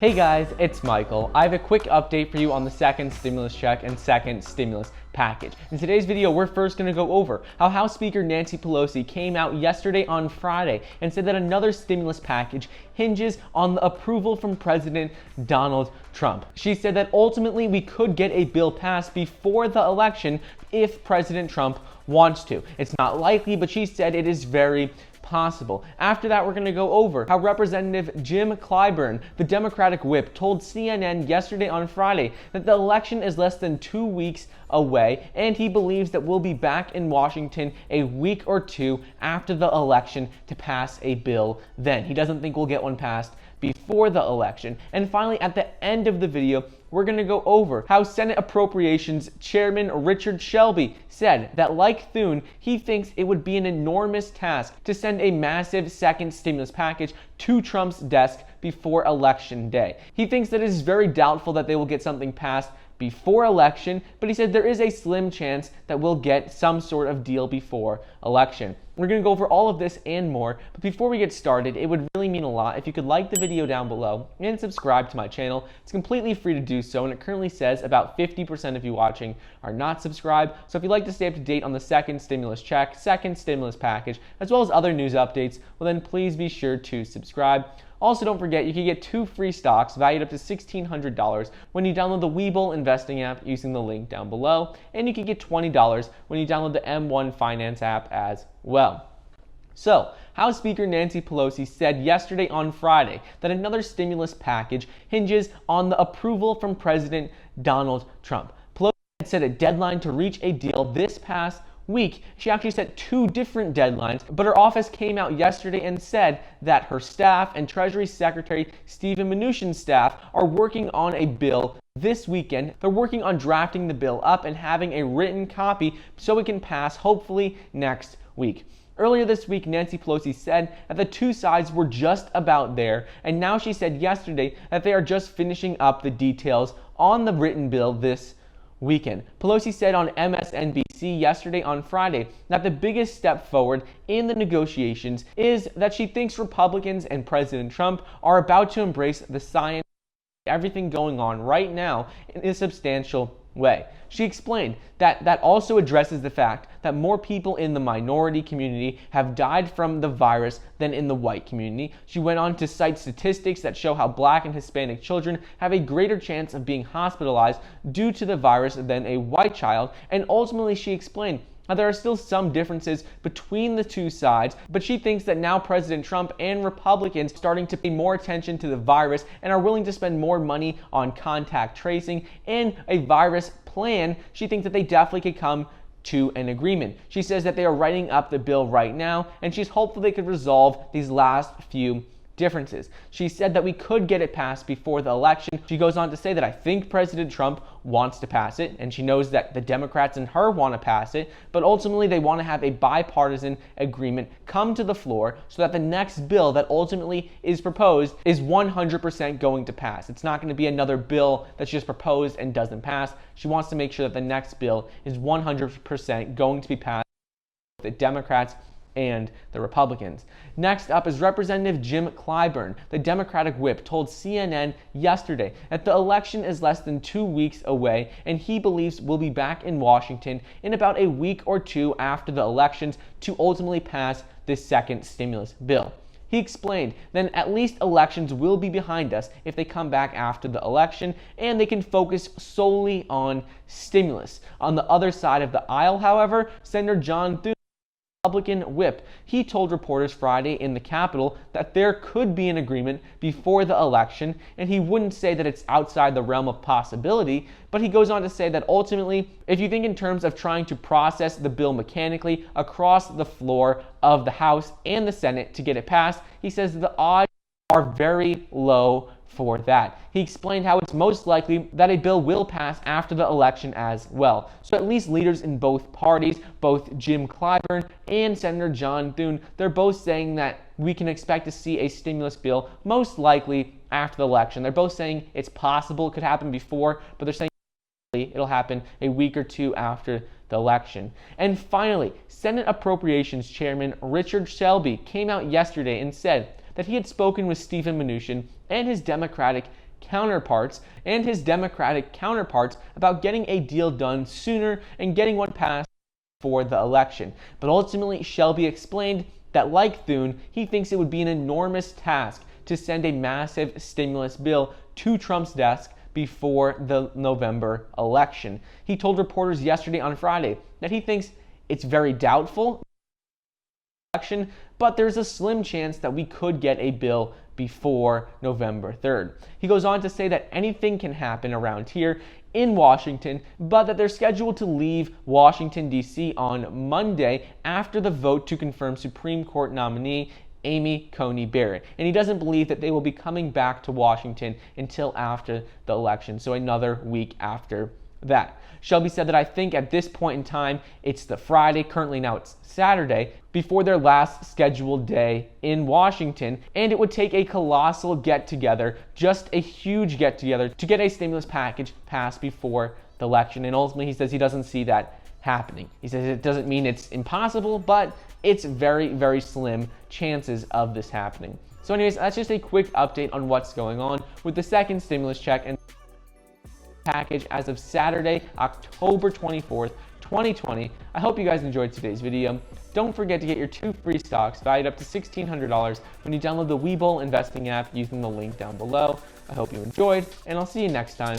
Hey guys, it's Michael. I have a quick update for you on the second stimulus check and second stimulus package. In today's video, we're first going to go over how House Speaker Nancy Pelosi came out yesterday on Friday and said that another stimulus package hinges on the approval from President Donald Trump. She said that ultimately we could get a bill passed before the election if President Trump wants to. It's not likely, but she said it is very possible. After that, we're going to go over how Representative Jim Clyburn, the Democratic whip, told CNN yesterday on Friday that the election is less than 2 weeks away, and he believes that we'll be back in Washington a week or two after the election to pass a bill then. He doesn't think we'll get one passed before the election. And finally, at the end of the video, we're going to go over how Senate Appropriations Chairman Richard Shelby said that, like Thune, he thinks it would be an enormous task to send a massive second stimulus package to Trump's desk before Election Day. He thinks that it is very doubtful that they will get something passed before election, but he said there is a slim chance that we'll get some sort of deal before election. We're going to go over all of this and more, but before we get started, it would really mean a lot if you could like the video down below and subscribe to my channel. It's completely free to do so, and it currently says about 50% of you watching are not subscribed. So if you'd like to stay up to date on the second stimulus check, second stimulus package, as well as other news updates, well then please be sure to subscribe. Also, don't forget, you can get 2 free stocks valued up to $1,600 when you download the Webull investing app using the link down below, and you can get $20 when you download the M1 Finance app as well. So, House Speaker Nancy Pelosi said yesterday on Friday that another stimulus package hinges on the approval from President Donald Trump. Pelosi had set a deadline to reach a deal this past week. She actually set 2 different deadlines, but her office came out yesterday and said that her staff and Treasury Secretary Steven Mnuchin's staff are working on a bill this weekend. They're working on drafting the bill up and having a written copy so it can pass hopefully next week. Earlier this week, Nancy Pelosi said that the two sides were just about there, and now she said yesterday that they are just finishing up the details on the written bill this weekend. Pelosi said on MSNBC yesterday on Friday that the biggest step forward in the negotiations is that she thinks Republicans and President Trump are about to embrace the science of everything going on right now in a substantial way. She explained that that also addresses the fact that more people in the minority community have died from the virus than in the white community. She went on to cite statistics that show how Black and Hispanic children have a greater chance of being hospitalized due to the virus than a white child, and ultimately she explained now, there are still some differences between the two sides, but she thinks that now President Trump and Republicans are starting to pay more attention to the virus and are willing to spend more money on contact tracing and a virus plan. She thinks that they definitely could come to an agreement. She says that they are writing up the bill right now, and she's hopeful they could resolve these last few differences. She said that we could get it passed before the election. She goes on to say that I think President Trump wants to pass it, and she knows that the Democrats and her want to pass it, but ultimately they want to have a bipartisan agreement come to the floor so that the next bill that ultimately is proposed is 100% going to pass. It's not going to be another bill that's just proposed and doesn't pass. She wants to make sure that the next bill is 100% going to be passed with the Democrats and the Republicans. Next up is Representative Jim Clyburn, the Democratic whip, told CNN yesterday that the election is less than 2 weeks away, and he believes we'll be back in Washington in about a week or two after the elections to ultimately pass this second stimulus bill. He explained that at least elections will be behind us if they come back after the election and they can focus solely on stimulus. On the other side of the aisle, however, Senator John Thune, Republican whip, he told reporters Friday in the Capitol that there could be an agreement before the election, and he wouldn't say that it's outside the realm of possibility, but he goes on to say that ultimately, if you think in terms of trying to process the bill mechanically across the floor of the House and the Senate to get it passed, he says the odds are very low for that. He explained how it's most likely that a bill will pass after the election as well. So at least leaders in both parties, both Jim Clyburn and Senator John Thune, they're both saying that we can expect to see a stimulus bill most likely after the election. They're both saying it's possible it could happen before, but they're saying it'll happen a week or two after the election. And finally, Senate Appropriations Chairman Richard Shelby came out yesterday and said that he had spoken with Steven Mnuchin and his Democratic counterparts and his Democratic counterparts about getting a deal done sooner and getting one passed for the election. But ultimately, Shelby explained that, like Thune, he thinks it would be an enormous task to send a massive stimulus bill to Trump's desk before the November election. He told reporters yesterday on Friday that he thinks it's very doubtful election, but there's a slim chance that we could get a bill before November 3rd. He goes on to say that anything can happen around here in Washington, but that they're scheduled to leave Washington, D.C. on Monday after the vote to confirm Supreme Court nominee Amy Coney Barrett. And he doesn't believe that they will be coming back to Washington until after the election, so another week after that. Shelby said that I think at this point in time, it's the Friday, currently now it's Saturday, before their last scheduled day in Washington, and it would take a colossal get-together, just a huge get-together, to get a stimulus package passed before the election. And ultimately, he says he doesn't see that happening. He says it doesn't mean it's impossible, but it's very, very slim chances of this happening. So anyways, that's just a quick update on what's going on with the second stimulus check and package as of Saturday, October 24th, 2020. I hope you guys enjoyed today's video. Don't forget to get your 2 free stocks valued up to $1,600 when you download the Webull investing app using the link down below. I hope you enjoyed, and I'll see you next time.